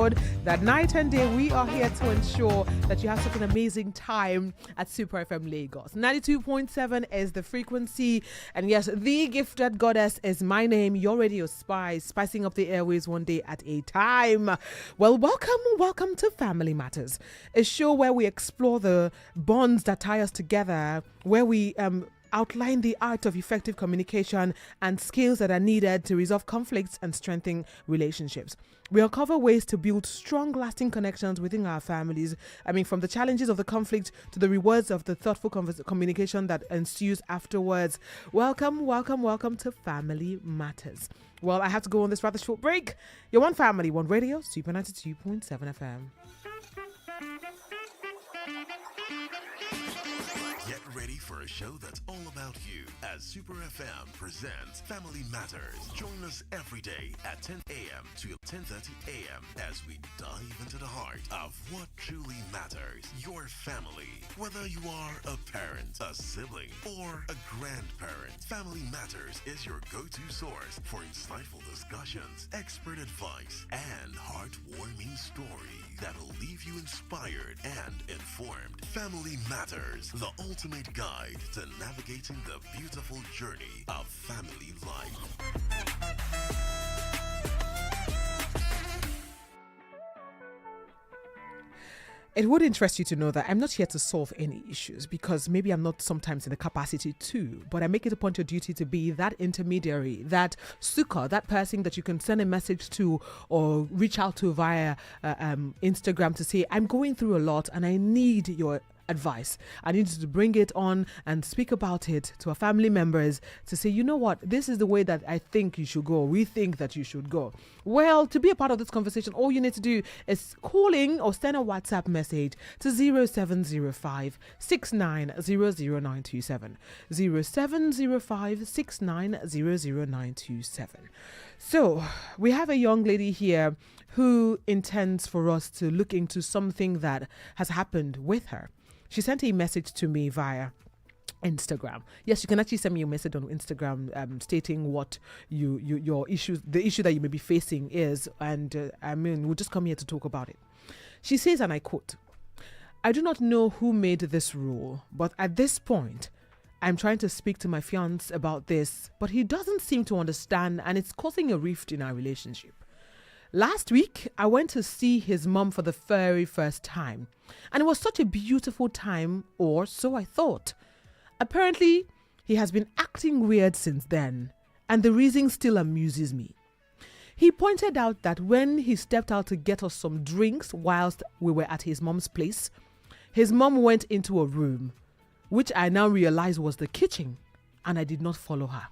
assured that night and day we are here to ensure that you have such an amazing time at Super FM Lagos. 92.7 is the frequency, and yes, the Gifted Goddess is my name, your Radio Spice, spicing up the airways one day at a time. Well, welcome to Family Matters, a show where we explore the bonds that tie us together, where we outline the art of effective communication and skills that are needed to resolve conflicts and strengthen relationships. We uncover ways to build strong, lasting connections within our families. From the challenges of the conflict to the rewards of the thoughtful communication that ensues afterwards. Welcome to Family Matters. Well, I have to go on this rather short break. You're one family, one radio, Super 92.7 FM. Get ready for a show that's all about you as Super FM presents Family Matters. Join us every day at 10 a.m. to 10:30 a.m. as we dive into the heart of what truly matters, your family. Whether you are a parent, a sibling, or a grandparent, Family Matters is your go-to source for insightful discussions, expert advice, and heartwarming stories that'll leave you inspired and informed. Family Matters, the ultimate guide to navigating the beautiful journey of family life. It would interest you to know that I'm not here to solve any issues, because maybe I'm not sometimes in the capacity to, but I make it a point of duty to be that intermediary, that sukkah, that person that you can send a message to or reach out to via Instagram to say, I'm going through a lot and I need your advice. I need you to bring it on and speak about it to our family members to say, you know what, this is the way that I think you should go. We think that you should go. Well, to be a part of this conversation, all you need to do is calling or send a WhatsApp message to 0705 6900927. 0705 6900927. So we have a young lady here who intends for us to look into something that has happened with her. She sent a message to me via Instagram. Yes, you can actually send me a message on Instagram stating what your issues, the issue that you may be facing is, and we'll just come here to talk about it. She says, and I quote, I do not know who made this rule, but at this point, I'm trying to speak to my fiancé about this, but he doesn't seem to understand, and it's causing a rift in our relationship. Last week, I went to see his mom for the very first time, and it was such a beautiful time, or so I thought. Apparently, he has been acting weird since then, and the reason still amuses me. He pointed out that when he stepped out to get us some drinks whilst we were at his mom's place, his mom went into a room, which I now realize was the kitchen, and I did not follow her.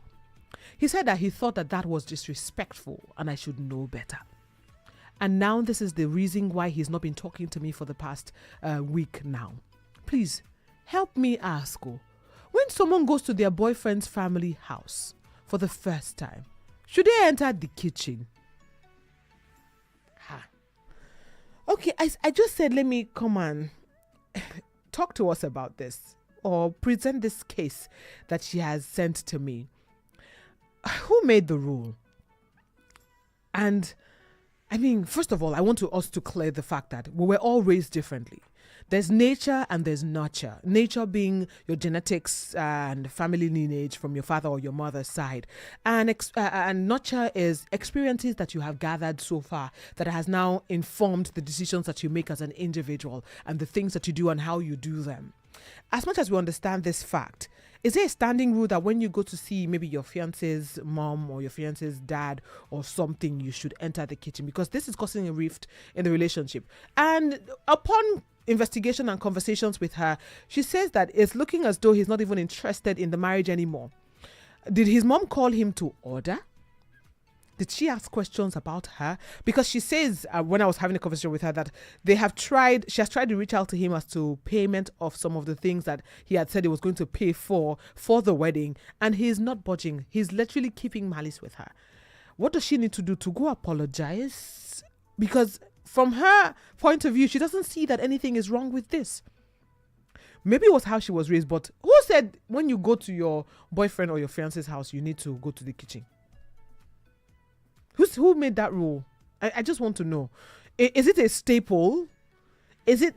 He said that he thought that was disrespectful and I should know better. And now this is the reason why he's not been talking to me for the past week now. Please, help me ask. When someone goes to their boyfriend's family house for the first time, should they enter the kitchen? Okay, I just said let me come and talk to us about this, or present this case that she has sent to me. Who made the rule? And first of all, I want us to clear the fact that we were all raised differently. There's nature and there's nurture. Nature being your genetics and family lineage from your father or your mother's side. And nurture is experiences that you have gathered so far that has now informed the decisions that you make as an individual and the things that you do and how you do them. As much as we understand this fact, is there a standing rule that when you go to see maybe your fiance's mom or your fiance's dad or something, you should enter the kitchen? Because this is causing a rift in the relationship. And upon investigation and conversations with her, she says that it's looking as though he's not even interested in the marriage anymore. Did his mom call him to order? Did she ask questions about her? Because she says, when I was having a conversation with her, that she has tried to reach out to him as to payment of some of the things that he had said he was going to pay for the wedding, and he's not budging. He's literally keeping malice with her. What does she need to do? To go apologize? Because from her point of view, she doesn't see that anything is wrong with this. Maybe it was how she was raised, but who said when you go to your boyfriend or your fiance's house, you need to go to the kitchen? Who made that rule? I just want to know. Is it a staple?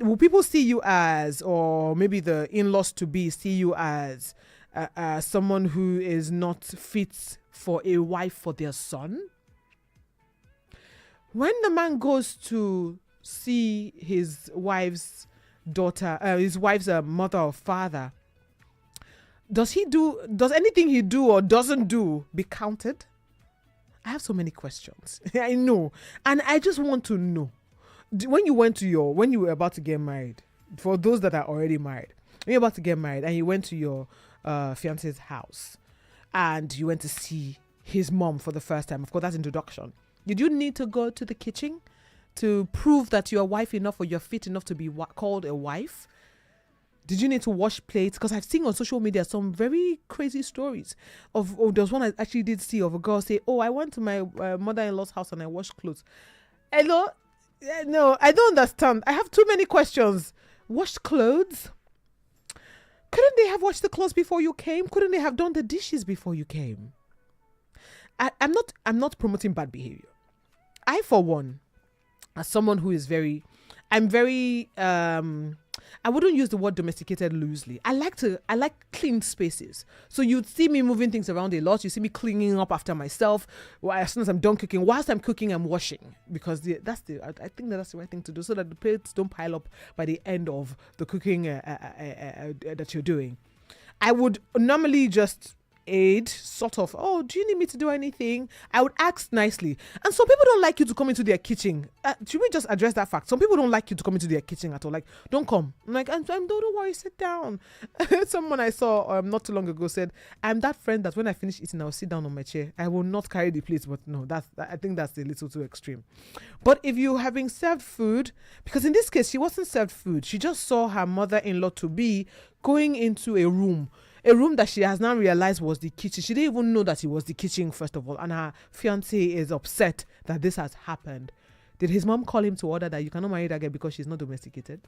Will people see you as, or maybe the in-laws to be see you as someone who is not fit for a wife for their son? When the man goes to see his wife's mother or father, does anything he do or doesn't do be counted? I have so many questions. I know. And I just want to know. When you were about to get married, for those that are already married, when you're about to get married and you went to your fiance's house and you went to see his mom for the first time, of course, that's introduction. Did you need to go to the kitchen to prove that you're wife enough or you're fit enough to be called a wife? Did you need to wash plates? Because I've seen on social media some very crazy stories there was one I actually did see of a girl say, oh, I went to my mother-in-law's house and I washed clothes. Hello? No, I don't understand. I have too many questions. Washed clothes? Couldn't they have washed the clothes before you came? Couldn't they have done the dishes before you came? I'm not promoting bad behavior. I, for one, as someone who is I wouldn't use the word domesticated loosely. I like clean spaces. So you'd see me moving things around a lot. You see me cleaning up after myself. As soon as I'm done cooking, whilst I'm cooking, I'm washing, because I think that's the right thing to do, so that the plates don't pile up by the end of the cooking that you're doing. I would normally just aid, sort of, oh, do you need me to do anything? I would ask nicely. And some people don't like you to come into their kitchen. Should we just address that fact? Some people don't like you to come into their kitchen at all. Like, don't come. I'm like, don't worry, sit down. Someone I saw not too long ago said, I'm that friend that when I finish eating, I'll sit down on my chair. I will not carry the plates. But no, I think that's a little too extreme. But if you having served food, because in this case, she wasn't served food. She just saw her mother-in-law to be going into a room that she has now realized was the kitchen. She didn't even know that it was the kitchen, first of all. And her fiancé is upset that this has happened. Did his mom call him to order that you cannot marry that girl because she's not domesticated?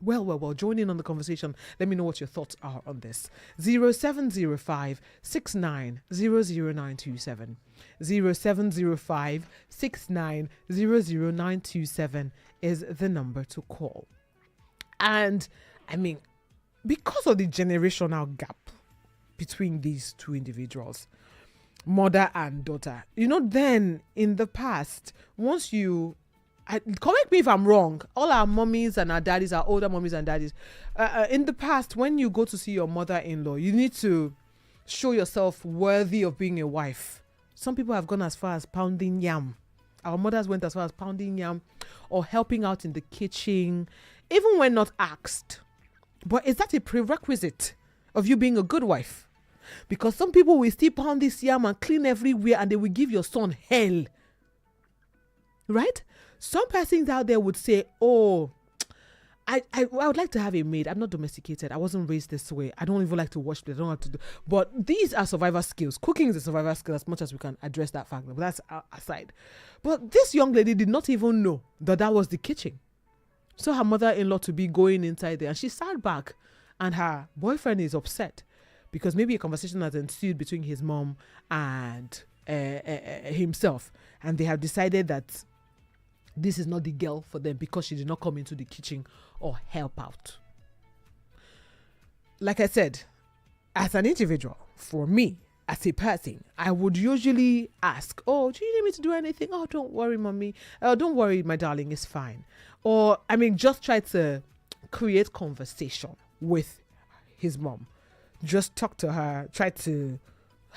Well, join in on the conversation. Let me know what your thoughts are on this. 0705 69 00927. 0705 69 00927 is the number to call. And I mean, because of the generational gap between these two individuals, mother and daughter, then in the past, correct me if I'm wrong, all our mummies and our daddies, our older mummies and daddies, in the past, when you go to see your mother-in-law, you need to show yourself worthy of being a wife. Some people have gone as far as pounding yam. Our mothers went as far as pounding yam or helping out in the kitchen, even when not asked. But is that a prerequisite of you being a good wife? Because some people will still pound this yam and clean everywhere and they will give your son hell. Right? Some persons out there would say, oh, I would like to have a maid. I'm not domesticated. I wasn't raised this way. I don't even like to wash plates. I don't have to do. But these are survival skills. Cooking is a survival skill, as much as we can address that fact. But that's aside. But this young lady did not even know that was the kitchen. So her mother-in-law to be going inside there, and she sat back, and her boyfriend is upset because maybe a conversation has ensued between his mom and himself, and they have decided that this is not the girl for them because she did not come into the kitchen or help out. Like I said, as an individual, for me, as a person, I would usually ask, oh, do you need me to do anything? Oh, don't worry, mommy. Oh, don't worry, my darling, it's fine. Or, just try to create conversation with his mom. Just talk to her, try to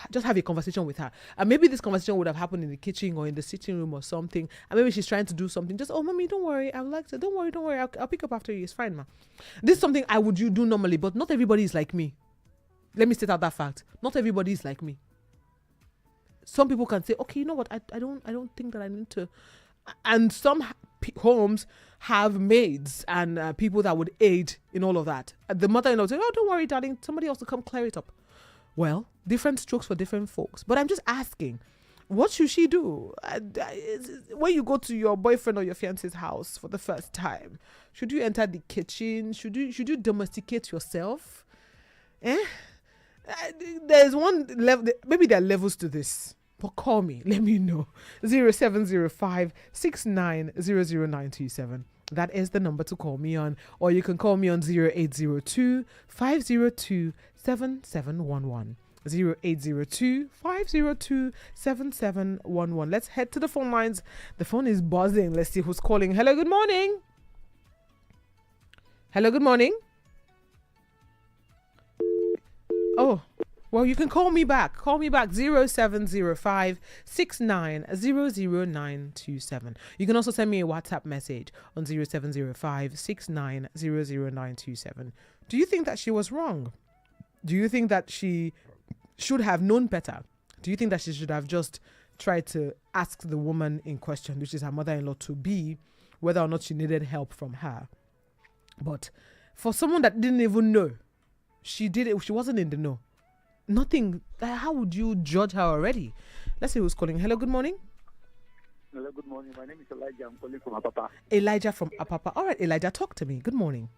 just have a conversation with her. And maybe this conversation would have happened in the kitchen or in the sitting room or something. And maybe she's trying to do something. Just, oh, mommy, don't worry. I would like to, don't worry. I'll pick up after you. It's fine, ma. This is something I would do normally, but not everybody is like me. Let me state out that fact. Not everybody is like me. Some people can say, okay, you know what? I don't think that I need to. And some homes have maids and people that would aid in all of that. The mother-in-law said, oh, don't worry, darling. Somebody else will come clear it up. Well, different strokes for different folks. But I'm just asking, what should she do? When you go to your boyfriend or your fiance's house for the first time, should you enter the kitchen? Should you domesticate yourself? There's one level. Maybe there are levels to this. But call me. Let me know. 0705 69000927. That is the number to call me on. Or you can call me on 0802 502 7711. 0802 502 7711. Let's head to the phone lines. The phone is buzzing. Let's see who's calling. Hello, good morning. Hello, good morning. Oh, well, you can call me back. Call me back 0705 69000927. You can also send me a WhatsApp message on 0705 69000927. Do you think that she was wrong? Do you think that she should have known better? Do you think that she should have just tried to ask the woman in question, which is her mother-in-law to be, whether or not she needed help from her? But for someone that didn't even know, she did it. She wasn't in the know. Nothing. How would you judge her already? Let's see who's calling. Hello, good morning. Hello, good morning. My name is Elijah. I'm calling from Apapa. Elijah from Apapa. All right, Elijah, talk to me. Good morning.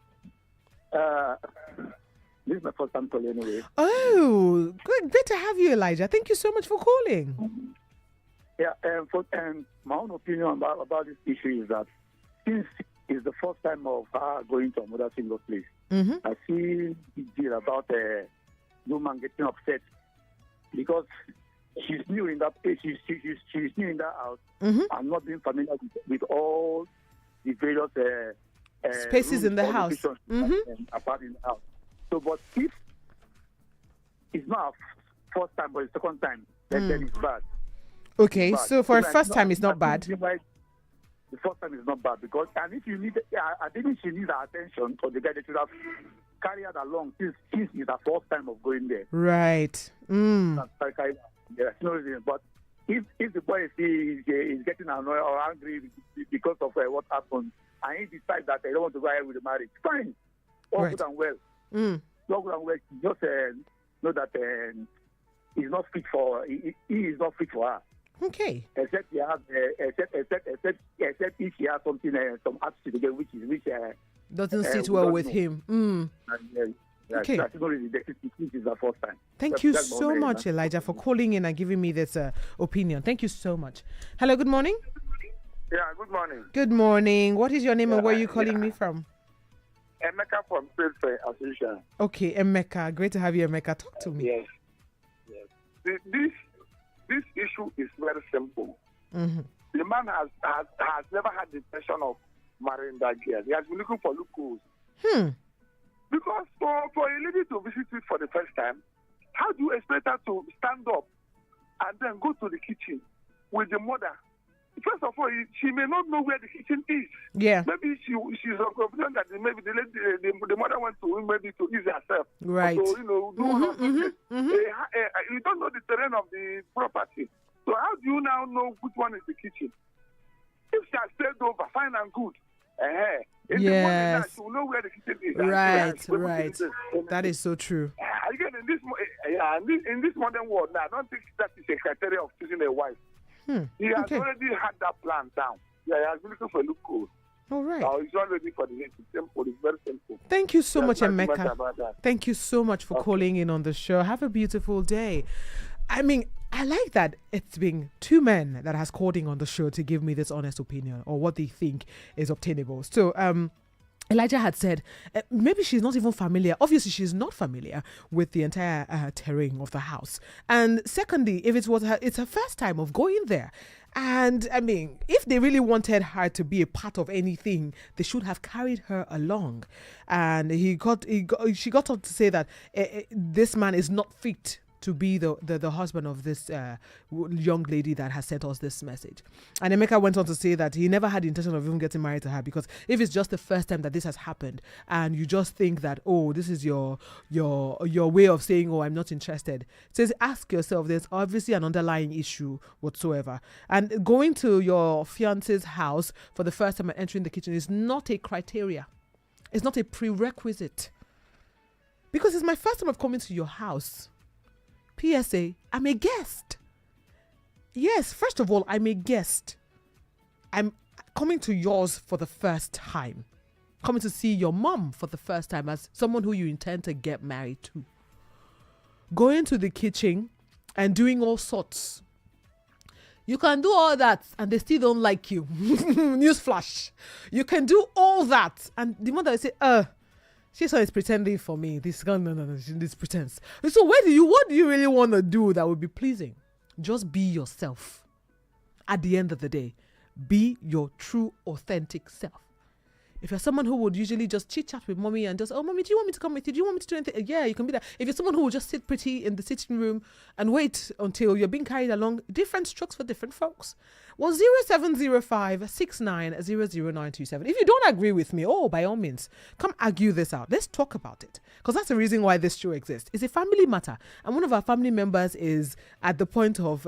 This is my first time calling anyway. Oh, good. Great to have you, Elijah. Thank you so much for calling. Yeah, my own opinion about this issue is that since it's the first time of her going to a mother-in-law place, I see the deal about woman getting upset because she's new in that place. She's new in that house and not being familiar with all the various spaces in the house. Apart in the house. So, but if it's not a first time, but it's second time, then it's bad. Okay, it's bad. so for a first time, it's not bad. The first time is not bad because, and if you need, I think she needs her attention, or the guy that should have carried her along since it's the first time of going there. Right. There's no reason. But if the boy is getting annoyed or angry because of what happened, and he decides that they don't want to go ahead with the marriage, fine, all good and well. All good and well. Just know that he's not fit for. He is not fit for her. Okay. Except he has, except if she has something, some attitude again, which doesn't sit well with him. Okay. That's not really this is the first time. Thank you so much, Elijah, for calling in and giving me this opinion. Thank you so much. Hello, good morning. Yeah, good morning. Good morning. What is your name and where are you calling me from? Emeka from Trade Fair Association. Okay, Emeka. Great to have you, Emeka. Talk to me. Yes. This issue is very simple. The man has never had the intention of marrying that girl. He has been looking for loopholes. Because for a lady to visit you for the first time, how do you expect her to stand up and then go to the kitchen with the mother? First of all, she may not know where the kitchen is. Yeah. Maybe she's confident that maybe the mother wants to ease herself. Right. So, do her business. You don't know the terrain of the property. So how do you now know which one is the kitchen? If she has stayed over, fine and good. In the morning now, she will know where the kitchen is. Right. That is so true. Again, in this modern world now, I don't think that is a criteria of choosing a wife. He has already had that plan down. Yeah, he has been looking for a loophole. All right. He's not ready for the hit. It's simple. It's very simple. Thank you so much, Emeka. Thank you so much for calling in on the show. Have a beautiful day. I mean, I like that it's been two men that has called in on the show to give me this honest opinion or what they think is obtainable. So, Elijah had said maybe she's not even familiar. Obviously, she's not familiar with the entire terrain of the house. And secondly, if it's her first time of going there. And I mean, if they really wanted her to be a part of anything, they should have carried her along. And she got on to say that this man is not fit to be the husband of this young lady that has sent us this message. And Emeka went on to say that he never had the intention of even getting married to her, because if it's just the first time that this has happened and you just think that, oh, this is your way of saying, oh, I'm not interested. It says, ask yourself, there's obviously an underlying issue whatsoever. And going to your fiance's house for the first time and entering the kitchen is not a criteria. It's not a prerequisite. Because it's my first time of coming to your house. PSA, I'm a guest. Yes, first of all, I'm a guest. I'm coming to yours for the first time. Coming to see your mom for the first time as someone who you intend to get married to. Going to the kitchen and doing all sorts You can do all that and they still don't like you. Newsflash. You can do all that. And the mother will say, she's always pretending for me. This pretense. So what do you really want to do that would be pleasing? Just be yourself. At the end of the day, be your true, authentic self. If you're someone who would usually just chit-chat with mommy and just, mommy, do you want me to come with you? Do you want me to do anything? Yeah, you can be that. If you're someone who will just sit pretty in the sitting room and wait until you're being carried along, different strokes for different folks. Well, 0705-6900-927. If you don't agree with me, by all means, come argue this out. Let's talk about it. Because that's the reason why this show exists. It's a family matter. And one of our family members is at the point of,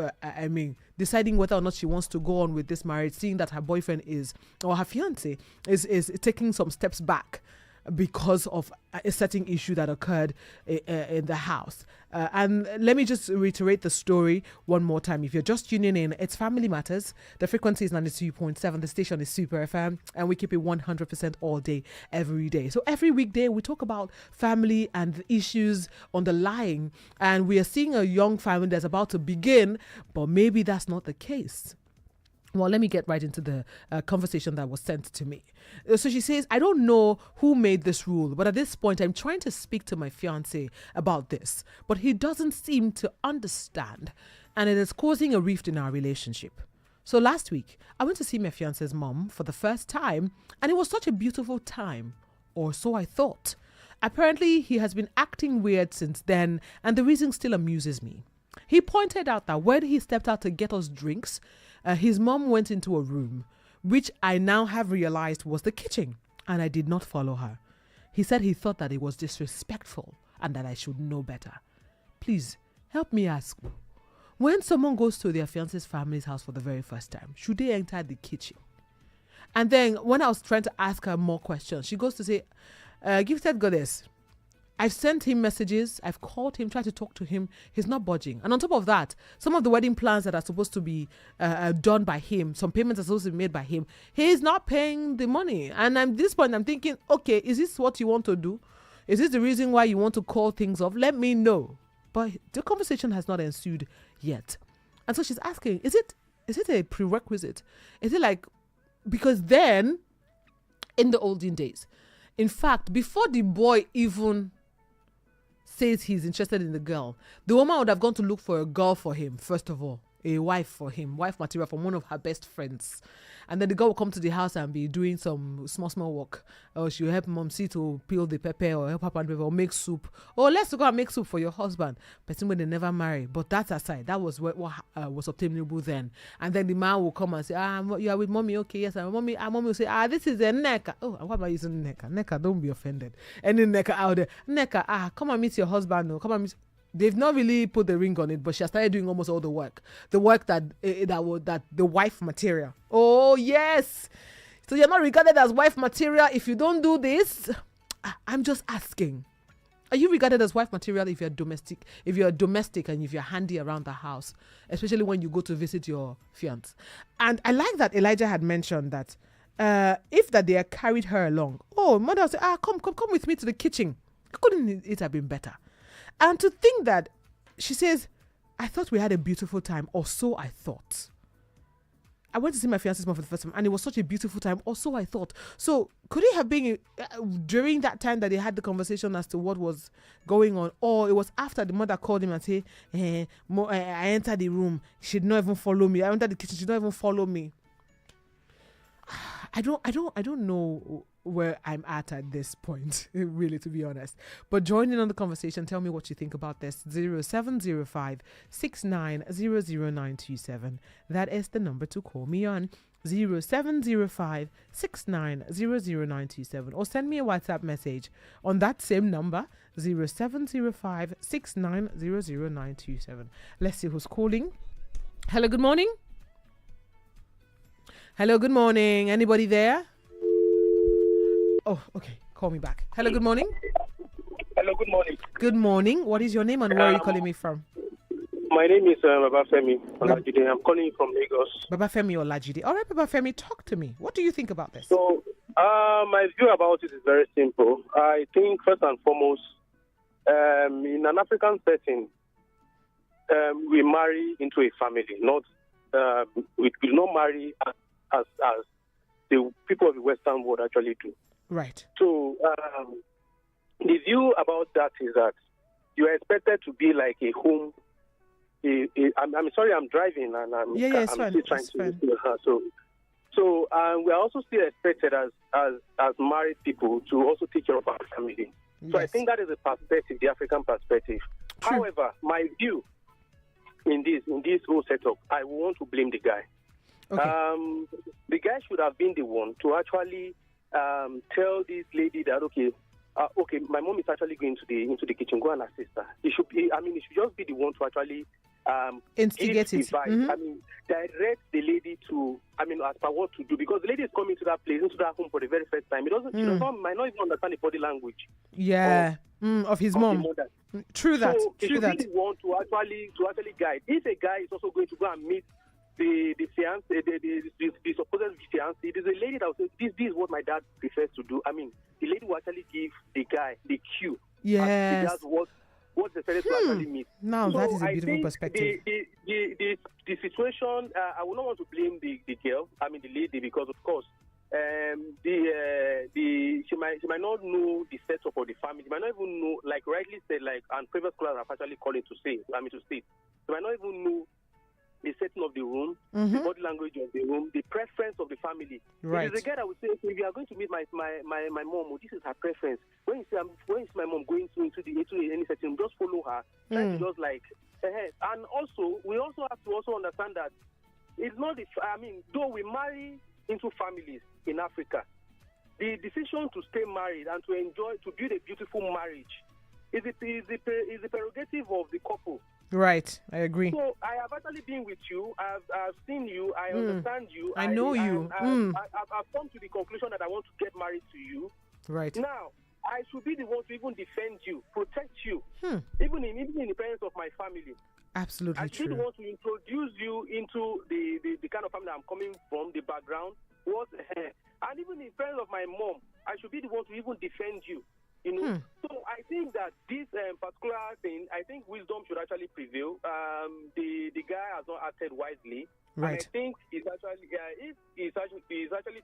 deciding whether or not she wants to go on with this marriage, seeing that her boyfriend or her fiancé is taking some steps back because of a certain issue that occurred in the house. And let me just reiterate the story one more time. If you're just tuning in, it's Family Matters. The frequency is 92.7. The station is Super FM, and we keep it 100% all day, every day. So every weekday, we talk about family and the issues underlying. And we are seeing a young family that's about to begin, but maybe that's not the case. Well, let me get right into the conversation that was sent to me. So she says, I don't know who made this rule, but at this point, I'm trying to speak to my fiancé about this, but he doesn't seem to understand, and it is causing a rift in our relationship. So last week, I went to see my fiancé's mom for the first time, and it was such a beautiful time, or so I thought. Apparently, he has been acting weird since then, and the reason still amuses me. He pointed out that when he stepped out to get us drinks, his mom went into a room, which I now have realized was the kitchen, and I did not follow her. He said he thought that it was disrespectful and that I should know better. Please, help me ask. When someone goes to their fiancé's family's house for the very first time, should they enter the kitchen? And then when I was trying to ask her more questions, she goes to say, Gifted Goddess, I've sent him messages, I've called him, tried to talk to him, he's not budging. And on top of that, some of the wedding plans that are supposed to be done by him, some payments are supposed to be made by him, he's not paying the money. And at this point, I'm thinking, okay, is this what you want to do? Is this the reason why you want to call things off? Let me know. But the conversation has not ensued yet. And so she's asking, is it a prerequisite? Is it like, because then, in the olden days, in fact, before the boy even says he's interested in the girl, the woman would have gone to look for a girl for him, first of all, a wife for him, wife material from one of her best friends. And then the girl will come to the house and be doing some small work. Or she'll help mom see to peel the pepper, or help her pan pepper, or make soup. Or let's go and make soup for your husband. Person when they never marry. But that's aside. That was what was obtainable then. And then the man will come and say, you are with mommy? Okay, yes. And mommy will say, this is a neka. Oh, why am I using neka? Neka, don't be offended. Any neka out there. Neka, come and meet your husband. No, come and meet. They've not really put the ring on it, but she has started doing almost all the work. The work that the wife material. Oh, yes. So you're not regarded as wife material if you don't do this. I'm just asking. Are you regarded as wife material if you're domestic? If you're domestic and if you're handy around the house, especially when you go to visit your fiancé. And I like that Elijah had mentioned that if that they had carried her along. Oh, mother said, come with me to the kitchen. Couldn't it have been better? And to think that she says, I thought we had a beautiful time, or so I thought. I went to see my fiancé's mom for the first time, and it was such a beautiful time, or so I thought. So could it have been during that time that they had the conversation as to what was going on, or it was after the mother called him and said, I entered the room, she did not even follow me. I entered the kitchen, she did not even follow me. I don't know where I'm at this point, really, to be honest. But join in on the conversation. Tell me what you think about this. 0705-6900-927. That is the number to call me on. 0705-6900-927. Or send me a WhatsApp message on that same number, 0705-6900-927. Let's see who's calling. Hello, good morning. Hello, good morning. Anybody there? Oh, okay. Call me back. Hello, good morning. Hello, good morning. Good morning. What is your name and where are you calling me from? My name is Baba Femi Olajide. I'm calling you from Lagos. Baba Femi Olajide. All right, Baba Femi, talk to me. What do you think about this? So, my view about it is very simple. I think, first and foremost, in an African setting, we marry into a family, not we do not marry as the people of the Western world actually do. Right. So the view about that is that you are expected to be like a home. I'm sorry, I'm driving and I'm still trying to. So we are also still expected as married people to also take care of our family. Yes. So I think that is the perspective, the African perspective. True. However, my view in this whole setup, I want to blame the guy. Okay. The guy should have been the one to actually tell this lady that okay, my mom is actually going into the kitchen. Go and assist her. He should just be the one to actually instigate it. Direct the lady to, as per what to do, because the lady is coming to that place, into that home for the very first time. She might not even understand the body language. Yeah, of his mom. True that. So he should be the one to actually guide. If a guy is also going to go and meet the fiancé, the supposed fiancé, it is a lady that will say, this is what my dad prefers to do. The lady will actually give the guy the cue. Yes. That's what the fellow actually means. Now that is a beautiful perspective. The situation, I would not want to blame the girl, the lady, because of course, she might not know the setup of the family. She might not even know, like rightly said, and previous callers have actually called it to state. She might not even know the setting of the room, the body language of the room, the preference of the family. Right. It is a girl that would say, if you are going to meet my mom, this is her preference. When you see my mom going into any setting, just follow her. Just like, and also we also have to understand that it's not though we marry into families in Africa, the decision to stay married and to build a beautiful marriage is the prerogative of the couple. Right, I agree. So I have actually been with you. I've seen you. I understand you. I know you. I've come to the conclusion that I want to get married to you. Right. Now, I should be the one to even defend you, protect you, even in the presence of my family. Absolutely true. I should want to introduce you into the kind of family I'm coming from, the background, and even in presence of my mom, I should be the one to even defend you. So I think that this particular thing, I think wisdom should actually prevail. The guy has not acted wisely. Right. And I think he's actually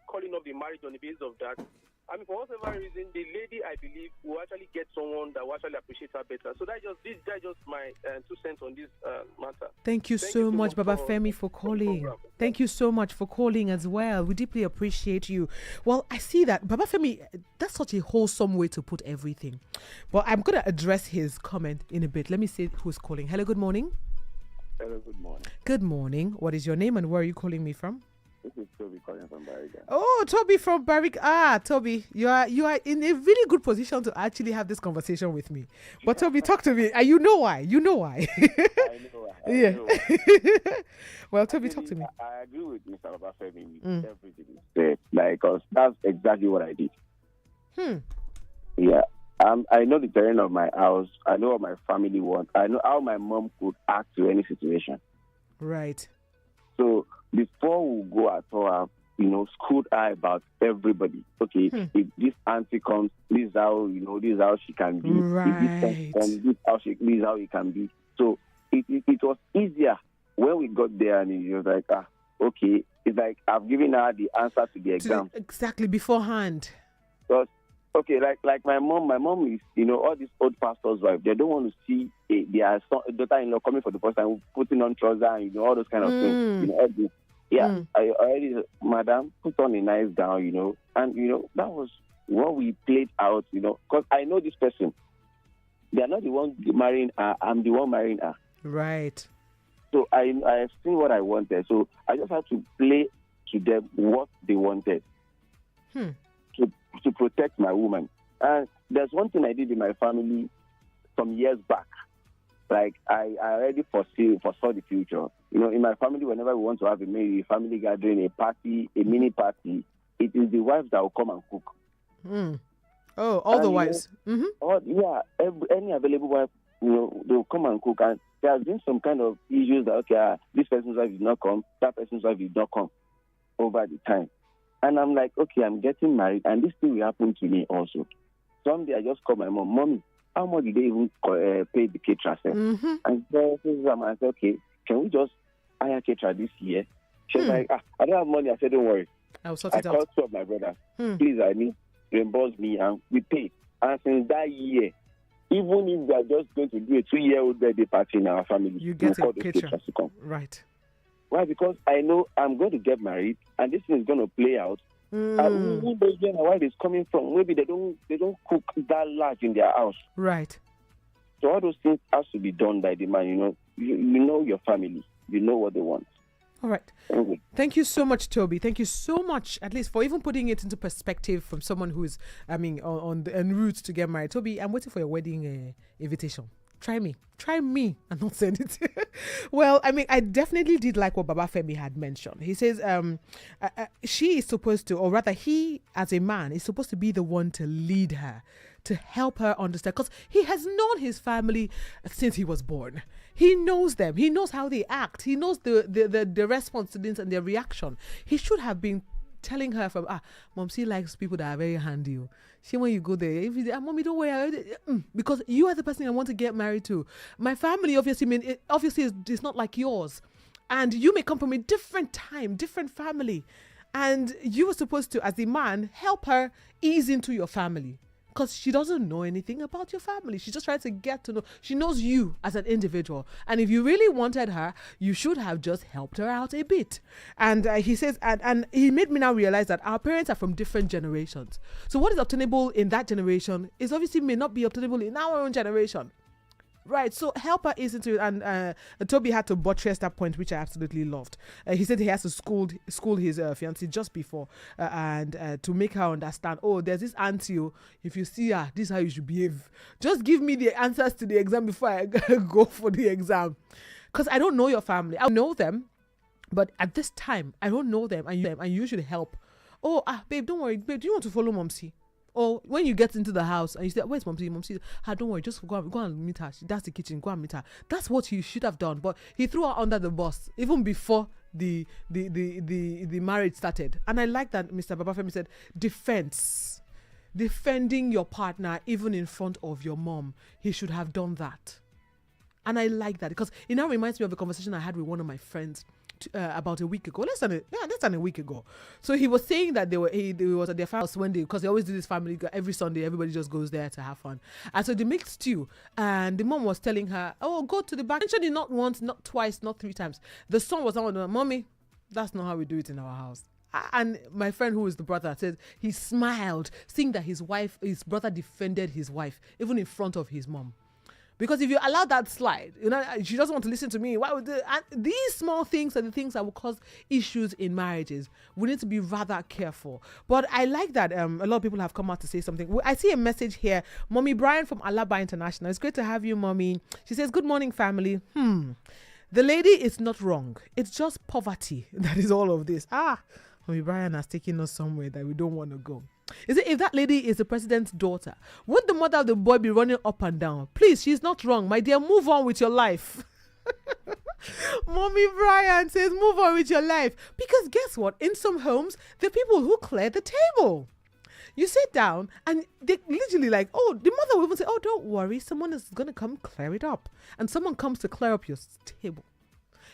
calling off the marriage on the basis of that. For whatever reason, the lady, I believe, will actually get someone that will actually appreciate her better. So that's just my 2 cents on this matter. Thank you so much, Baba Femi, for calling. Thank you so much for calling as well. We deeply appreciate you. Well, I see that. Baba Femi, that's such a wholesome way to put everything. But I'm going to address his comment in a bit. Let me see who's calling. Hello, good morning. Hello, good morning. Good morning. What is your name and where are you calling me from? This is Toby calling from Barriga. Oh, Toby from Barriga. Toby, you are in a really good position to actually have this conversation with me. But Toby, talk to me. You know why? I know why. Yeah. Well, Toby, talk to me. I agree with Mr. Babafemi with everything he said. Because that's exactly what I did. Yeah. I know the terrain of my house. I know what my family wants. I know how my mom could act to any situation. Right. So before we go at all, school her about everybody. Okay, if this auntie comes, this is how she can be. Right. If this is how it can be. So it was easier when we got there, and it was like, okay, it's like I've given her the answer to the exam. Exactly beforehand. Because okay, like my mom is, all these old pastors' wives, they don't want to see their daughter-in-law coming for the first time, putting on trousers and, all those kind of things. Yeah, I already, madam, put on a nice gown, and, that was what we played out, because I know this person. They are not the one marrying her, I'm the one marrying her. Right. So I have seen what I wanted, so I just have to play to them what they wanted. To protect my woman. And there's one thing I did in my family some years back. Like, I already foresaw the future. In my family, whenever we want to have a family gathering, a party, a mini party, it is the wives that will come and cook. Oh, all the wives. Any available wife, they will come and cook. And there has been some kind of issues that, okay, this person's wife did not come, that person's wife did not come over the time. And I'm like, okay, I'm getting married, and this thing will happen to me also. Someday I just call my mom, Mommy, how much did they even pay the caterer? And I said, okay, can we just hire caterer this year. She was like, I don't have money. I said, don't worry. I'll sort it out. I called two of my brothers. Please, I need reimburse me, and we paid. And since that year, even if we are just going to do a 2-year-old birthday party in our family, you get a caterer to come. Right. Why? Because I know I'm going to get married, and this thing is going to play out. Who knows where my wife is coming from? Maybe they don't cook that large in their house. Right. So all those things has to be done by the man. You know your family. You know what they want. All right. Okay. Thank you so much, Toby. Thank you so much, at least for even putting it into perspective from someone who is, on route to get married. Toby, I'm waiting for your wedding invitation. Try me and not send it. Well, I definitely did like what Baba Femi had mentioned. He says she is supposed to, or rather he as a man is supposed to be the one to lead her, to help her understand, because he has known his family since he was born. He knows them. He knows how they act. He knows the response to this and their reaction. He should have been telling her from, Momsi likes people that are very handy. She, when you go there, if you, Mommy, don't worry, because you are the person I want to get married to. My family obviously is not like yours, and you may come from a different time, different family, and you were supposed to, as the man, help her ease into your family. Because she doesn't know anything about your family. She's just trying to get to know. She knows you as an individual. And if you really wanted her, you should have just helped her out a bit. And he says, and he made me now realize that our parents are from different generations. So what is obtainable in that generation is obviously may not be obtainable in our own generation. Right, so help her ease into it, and Toby had to buttress that point, which I absolutely loved. He said he has to school his fiancé just before, and to make her understand, there's this auntie, if you see her, this is how you should behave. Just give me the answers to the exam before I go for the exam. Because I don't know your family. I know them, but at this time, I don't know them, and you should help. Babe, don't worry. Babe, do you want to follow Momsi? Or when you get into the house and you say, where's Momsi? Momsi, don't worry, just go and meet her. That's the kitchen, go and meet her. That's what you should have done. But he threw her under the bus even before the marriage started. And I like that Mr. Babafemi said, defending your partner even in front of your mom. He should have done that. And I like that because it now reminds me of a conversation I had with one of my friends about a week ago, less than a week ago. So he was saying that they was at their house one day, because they always do this family every Sunday. Everybody just goes there to have fun, and so they make stew. And the mom was telling her, go to the back. Mentioned it not once, not twice, not 3 times. The son was on, Mommy, that's not how we do it in our house. And my friend, who is the brother, said he smiled, seeing that his brother defended his wife even in front of his mom. Because if you allow that slide, she doesn't want to listen to me. Why would these small things are the things that will cause issues in marriages? We need to be rather careful. But I like that a lot of people have come out to say something. I see a message here. Mommy Brian from Alaba International. It's great to have you, Mommy. She says, good morning, family. The lady is not wrong. It's just poverty that is all of this. Mommy Brian has taken us somewhere that we don't want to go. Is it if that lady is the president's daughter, would the mother of the boy be running up and down? Please, she's not wrong. My dear, move on with your life. Mommy Brian says, move on with your life. Because guess what? In some homes, the people who clear the table. You sit down and they literally the mother will even say, don't worry, someone is going to come clear it up. And someone comes to clear up your table.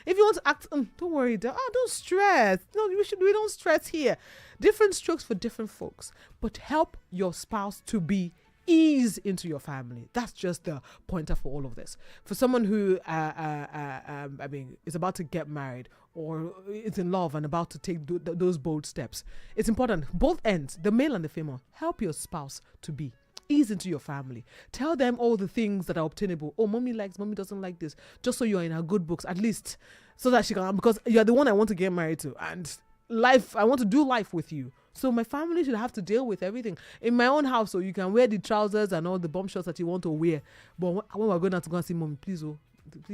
If you want to act, don't worry, don't stress. No, we don't stress here. Different strokes for different folks. But help your spouse to be ease into your family. That's just the pointer for all of this. For someone who, is about to get married or is in love and about to take those bold steps, it's important, both ends, the male and the female, help your spouse to be ease into your family. Tell them all the things that are obtainable. Mommy likes, mommy doesn't like this. Just so you're in her good books, at least, so that she can, because you're the one I want to get married to, and I want to do life with you. So my family should have to deal with everything. In my own house, so you can wear the trousers and all the bomb shorts that you want to wear. But when we're going out to go and see mommy, please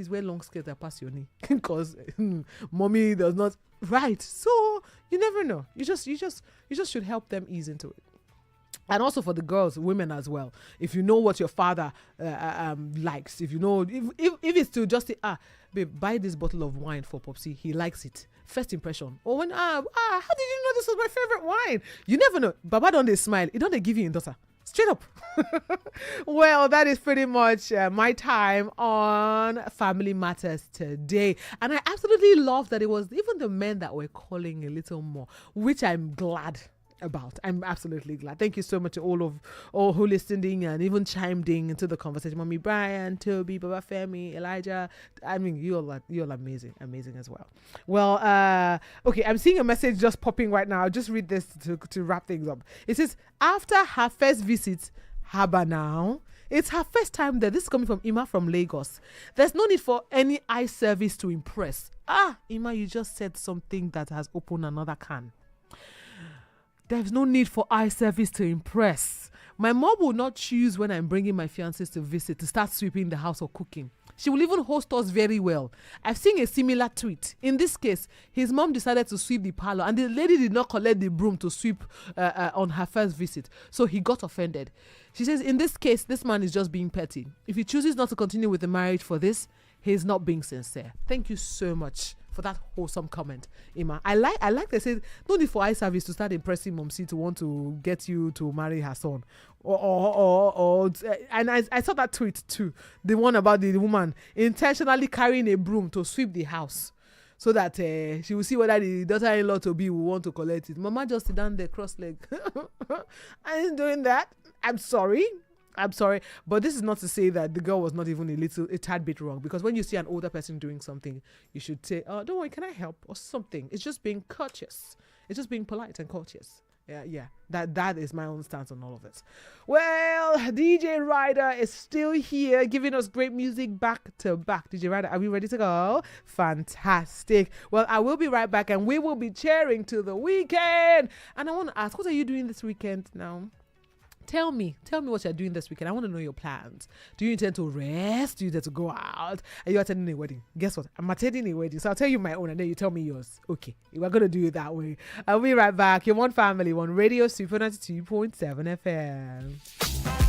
wear long skirts that pass your knee, because mommy does not. Right. So you never know. You just should help them ease into it. And also for the girls, women as well. If you know what your father likes, if you know, if it's to just say, babe, buy this bottle of wine for Popsy, he likes it. First impression. Or when, how did you know this was my favorite wine? You never know. Baba don't they smile. It don't they give you in daughter. Straight up. Well, that is pretty much my time on Family Matters today. And I absolutely love that it was even the men that were calling a little more, which I'm glad about. I'm absolutely glad. Thank you so much to all who listened in and even chimed in into the conversation. Mommy Brian, Toby, Baba Femi, Elijah. I mean, you're amazing as well. Well, okay, I'm seeing a message just popping right now. I'll just read this to wrap things up. It says, after her first visit, Haba now. It's her first time there. This is coming from Ima from Lagos. There's no need for any eye service to impress. Ima, you just said something that has opened another can. There's no need for eye service to impress. My mom will not choose when I'm bringing my fiancés to visit to start sweeping the house or cooking. She will even host us very well. I've seen a similar tweet. In this case, his mom decided to sweep the parlor and the lady did not collect the broom to sweep on her first visit. So he got offended. She says, in this case, this man is just being petty. If he chooses not to continue with the marriage for this, he's not being sincere. Thank you so much for that wholesome comment, Ima. I like they said no need for eye service to start impressing Momsi to want to get you to marry her son, and I saw that tweet too, the one about the woman intentionally carrying a broom to sweep the house so that she will see whether the daughter-in-law to be will want to collect it. Mama just sit down there cross-leg. I ain't doing that. I'm sorry, but this is not to say that the girl was not even a tad bit wrong, because when you see an older person doing something, you should say, oh, don't worry, can I help, or something. It's just being courteous. It's just being polite and courteous. Yeah. That is my own stance on all of this. Well, DJ Ryder is still here giving us great music back to back. DJ Ryder, are we ready to go? Fantastic. Well, I will be right back and we will be cheering to the weekend. And I want to ask, what are you doing this weekend now? Tell me what you're doing this weekend. I want to know your plans. Do you intend to rest? Do you intend to go out? Are you attending a wedding? Guess what? I'm attending a wedding. So I'll tell you my own and then you tell me yours. Okay. We're going to do it that way. I'll be right back. You're One Family, One Radio Super 92.7 FM.